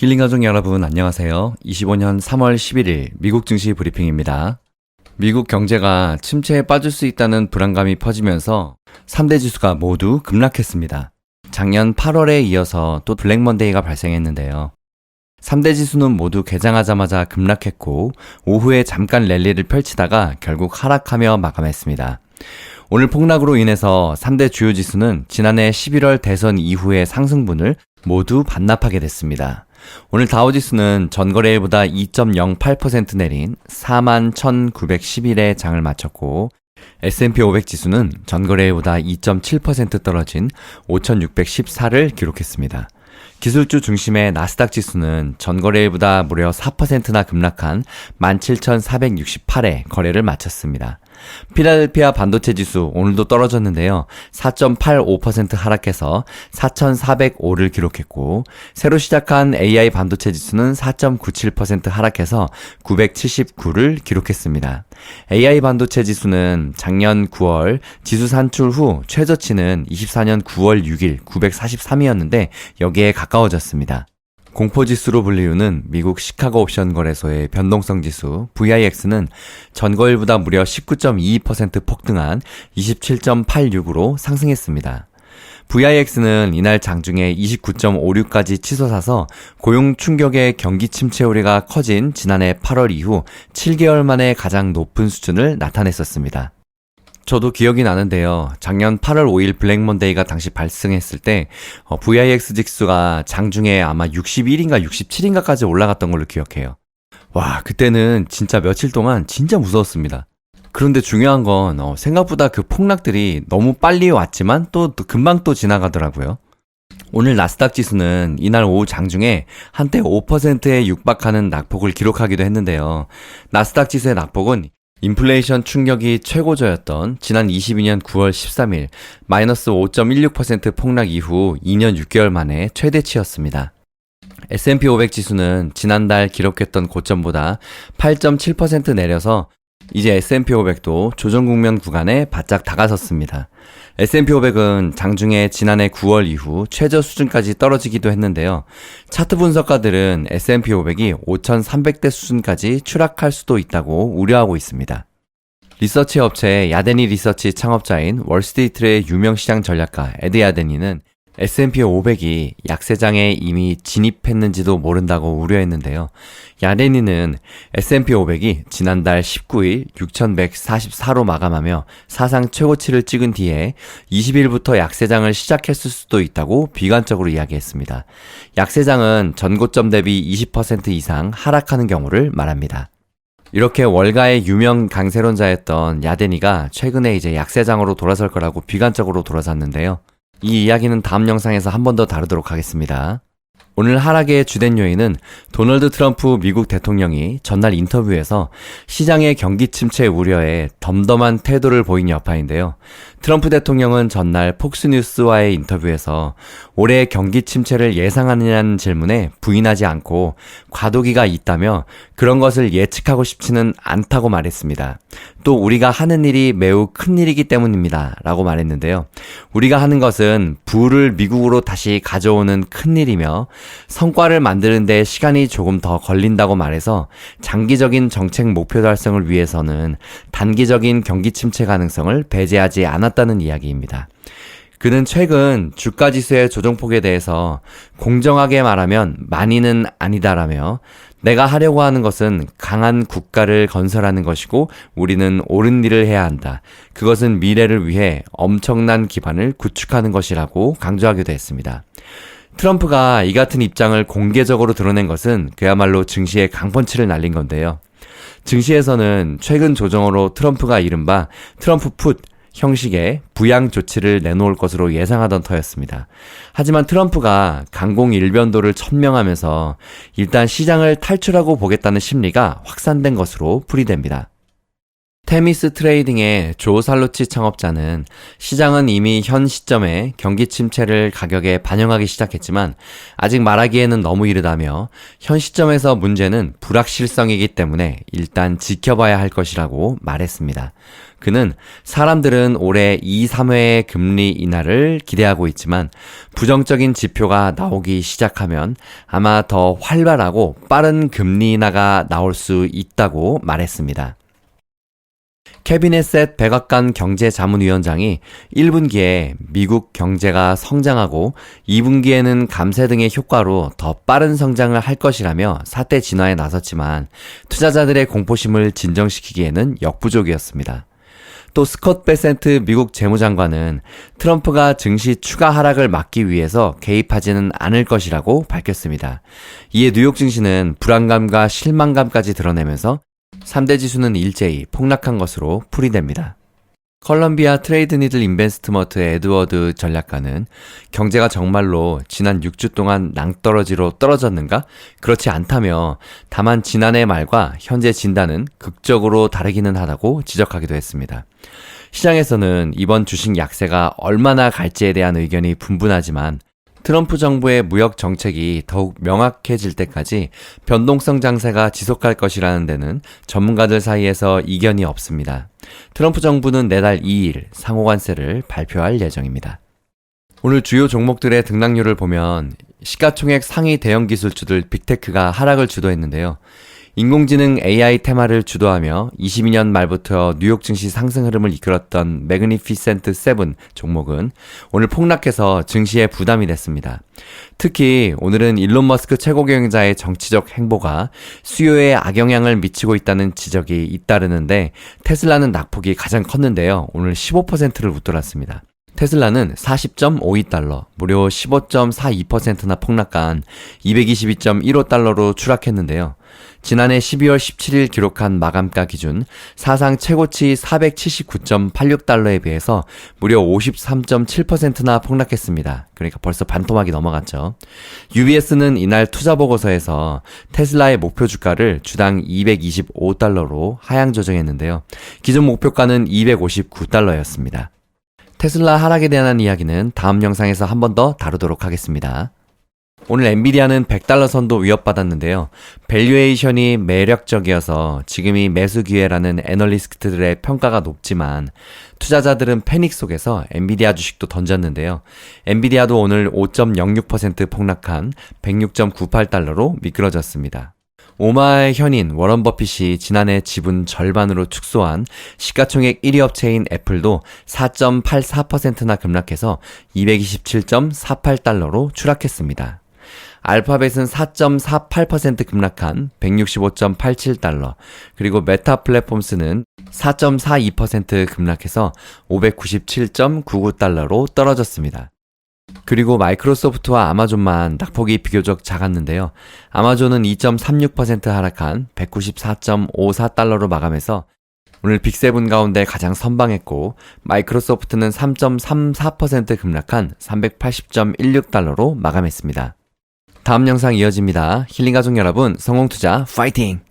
힐링가족 여러분 안녕하세요. 25년 3월 11일 미국 증시 브리핑입니다. 미국 경제가 침체에 빠질 수 있다는 불안감이 퍼지면서 3대 지수가 모두 급락했습니다. 작년 8월에 이어서 또 블랙먼데이가 발생했는데요. 3대 지수는 모두 개장하자마자 급락했고 오후에 잠깐 랠리를 펼치다가 결국 하락하며 마감했습니다. 오늘 폭락으로 인해서 3대 주요 지수는 지난해 11월 대선 이후의 상승분을 모두 반납하게 됐습니다. 오늘 다우지수는 전거래일보다 2.08% 내린 41,911에 장을 마쳤고 S&P 500 지수는 전거래일보다 2.7% 떨어진 5,614를 기록했습니다. 기술주 중심의 나스닥 지수는 전거래일보다 무려 4%나 급락한 17,468에 거래를 마쳤습니다. 필라델피아 반도체 지수 오늘도 떨어졌는데요. 4.85% 하락해서 4,405를 기록했고 새로 시작한 AI 반도체 지수는 4.97% 하락해서 979를 기록했습니다. AI 반도체 지수는 작년 9월 지수 산출 후 최저치는 24년 9월 6일 943이었는데 여기에 가까워졌습니다. 공포지수로 불리우는 미국 시카고 옵션 거래소의 변동성 지수 VIX는 전거일보다 무려 19.22% 폭등한 27.86으로 상승했습니다. VIX는 이날 장중에 29.56까지 치솟아서 고용 충격의 경기 침체 우려가 커진 지난해 8월 이후 7개월 만에 가장 높은 수준을 나타냈었습니다. 저도 기억이 나는데요. 작년 8월 5일 블랙먼데이가 당시 발생했을 때 VIX 지수가 장중에 아마 61인가 67인가까지 올라갔던 걸로 기억해요. 와, 그때는 진짜 며칠 동안 진짜 무서웠습니다. 그런데 중요한 건 생각보다 그 폭락들이 너무 빨리 왔지만 또 금방 또 지나가더라고요. 오늘 나스닥 지수는 이날 오후 장중에 한때 5%에 육박하는 낙폭을 기록하기도 했는데요. 나스닥 지수의 낙폭은 인플레이션 충격이 최고조였던 지난 22년 9월 13일 마이너스 5.16% 폭락 이후 2년 6개월 만에 최대치였습니다. S&P 500 지수는 지난달 기록했던 고점보다 8.7% 내려서 이제 S&P 500도 조정 국면 구간에 바짝 다가섰습니다. S&P 500은 장중에 지난해 9월 이후 최저 수준까지 떨어지기도 했는데요. 차트 분석가들은 S&P 500이 5,300대 수준까지 추락할 수도 있다고 우려하고 있습니다. 리서치 업체 야데니 리서치 창업자인 월스트리트의 유명 시장 전략가 에드 야데니는 S&P 500이 약세장에 이미 진입했는지도 모른다고 우려했는데요. 야데니는 S&P 500이 지난달 19일 6,144로 마감하며 사상 최고치를 찍은 뒤에 20일부터 약세장을 시작했을 수도 있다고 비관적으로 이야기했습니다. 약세장은 전고점 대비 20% 이상 하락하는 경우를 말합니다. 이렇게 월가의 유명 강세론자였던 야데니가 최근에 이제 약세장으로 돌아설 거라고 비관적으로 돌아섰는데요. 이 이야기는 다음 영상에서 한 번 더 다루도록 하겠습니다. 오늘 하락의 주된 요인은 도널드 트럼프 미국 대통령이 전날 인터뷰에서 시장의 경기 침체 우려에 덤덤한 태도를 보인 여파인데요. 트럼프 대통령은 전날 폭스뉴스와의 인터뷰에서 올해 경기 침체를 예상하느냐는 질문에 부인하지 않고 과도기가 있다며 그런 것을 예측하고 싶지는 않다고 말했습니다. 또 우리가 하는 일이 매우 큰 일이기 때문입니다 라고 말했는데요. 우리가 하는 것은 부를 미국으로 다시 가져오는 큰 일이며 성과를 만드는 데 시간이 조금 더 걸린다고 말해서 장기적인 정책 목표 달성을 위해서는 단기적인 경기 침체 가능성을 배제하지 않았다는 이야기입니다. 그는 최근 주가지수의 조정폭에 대해서 공정하게 말하면 많이는 아니다라며 내가 하려고 하는 것은 강한 국가를 건설하는 것이고 우리는 옳은 일을 해야 한다. 그것은 미래를 위해 엄청난 기반을 구축하는 것이라고 강조하기도 했습니다. 트럼프가 이 같은 입장을 공개적으로 드러낸 것은 그야말로 증시에 강펀치를 날린 건데요. 증시에서는 최근 조정으로 트럼프가 이른바 트럼프 풋 형식의 부양 조치를 내놓을 것으로 예상하던 터였습니다. 하지만 트럼프가 강공 일변도를 천명하면서 일단 시장을 탈출하고 보겠다는 심리가 확산된 것으로 풀이됩니다. 테미스 트레이딩의 조 살루치 창업자는 시장은 이미 현 시점에 경기 침체를 가격에 반영하기 시작했지만 아직 말하기에는 너무 이르다며 현 시점에서 문제는 불확실성이기 때문에 일단 지켜봐야 할 것이라고 말했습니다. 그는 사람들은 올해 2, 3회의 금리 인하를 기대하고 있지만 부정적인 지표가 나오기 시작하면 아마 더 활발하고 빠른 금리 인하가 나올 수 있다고 말했습니다. 케빈 헤셋 백악관 경제자문위원장이 1분기에 미국 경제가 성장하고 2분기에는 감세 등의 효과로 더 빠른 성장을 할 것이라며 사태 진화에 나섰지만 투자자들의 공포심을 진정시키기에는 역부족이었습니다. 또 스콧 베센트 미국 재무장관은 트럼프가 증시 추가 하락을 막기 위해서 개입하지는 않을 것이라고 밝혔습니다. 이에 뉴욕 증시는 불안감과 실망감까지 드러내면서 3대 지수는 일제히 폭락한 것으로 풀이됩니다. 컬럼비아 트레이드 니들 인베스트먼트의 에드워드 전략가는 경제가 정말로 지난 6주 동안 낭떠러지로 떨어졌는가? 그렇지 않다며 다만 지난해 말과 현재 진단은 극적으로 다르기는 하다고 지적하기도 했습니다. 시장에서는 이번 주식 약세가 얼마나 갈지에 대한 의견이 분분하지만 트럼프 정부의 무역 정책이 더욱 명확해질 때까지 변동성 장세가 지속할 것이라는 데는 전문가들 사이에서 이견이 없습니다. 트럼프 정부는 내달 2일 상호관세를 발표할 예정입니다. 오늘 주요 종목들의 등락률을 보면 시가총액 상위 대형 기술주들 빅테크가 하락을 주도했는데요. 인공지능 AI 테마를 주도하며 22년 말부터 뉴욕 증시 상승 흐름을 이끌었던 매그니피센트 세븐 종목은 오늘 폭락해서 증시에 부담이 됐습니다. 특히 오늘은 일론 머스크 최고 경영자의 정치적 행보가 수요에 악영향을 미치고 있다는 지적이 잇따르는데 테슬라는 낙폭이 가장 컸는데요. 오늘 15%를 웃돌았습니다. 테슬라는 40.52달러, 무려 15.42%나 폭락한 222.15달러로 추락했는데요. 지난해 12월 17일 기록한 마감가 기준 사상 최고치 479.86달러에 비해서 무려 53.7%나 폭락했습니다. 그러니까 벌써 반토막이 넘어갔죠. UBS는 이날 투자보고서에서 테슬라의 목표 주가를 주당 225달러로 하향 조정했는데요. 기존 목표가는 259달러였습니다. 테슬라 하락에 대한 이야기는 다음 영상에서 한 번 더 다루도록 하겠습니다. 오늘 엔비디아는 100달러 선도 위협받았는데요. 밸류에이션이 매력적이어서 지금이 매수 기회라는 애널리스트들의 평가가 높지만 투자자들은 패닉 속에서 엔비디아 주식도 던졌는데요. 엔비디아도 오늘 5.06% 폭락한 106.98달러로 미끄러졌습니다. 오마의 현인 워런 버핏이 지난해 지분 절반으로 축소한 시가총액 1위 업체인 애플도 4.84%나 급락해서 227.48달러로 추락했습니다. 알파벳은 4.48% 급락한 165.87달러, 그리고 메타 플랫폼스는 4.42% 급락해서 597.99달러로 떨어졌습니다. 그리고 마이크로소프트와 아마존만 낙폭이 비교적 작았는데요. 아마존은 2.36% 하락한 194.54달러로 마감해서 오늘 빅7 가운데 가장 선방했고 마이크로소프트는 3.34% 급락한 380.16달러로 마감했습니다. 다음 영상 이어집니다. 힐링가족 여러분, 성공투자 파이팅!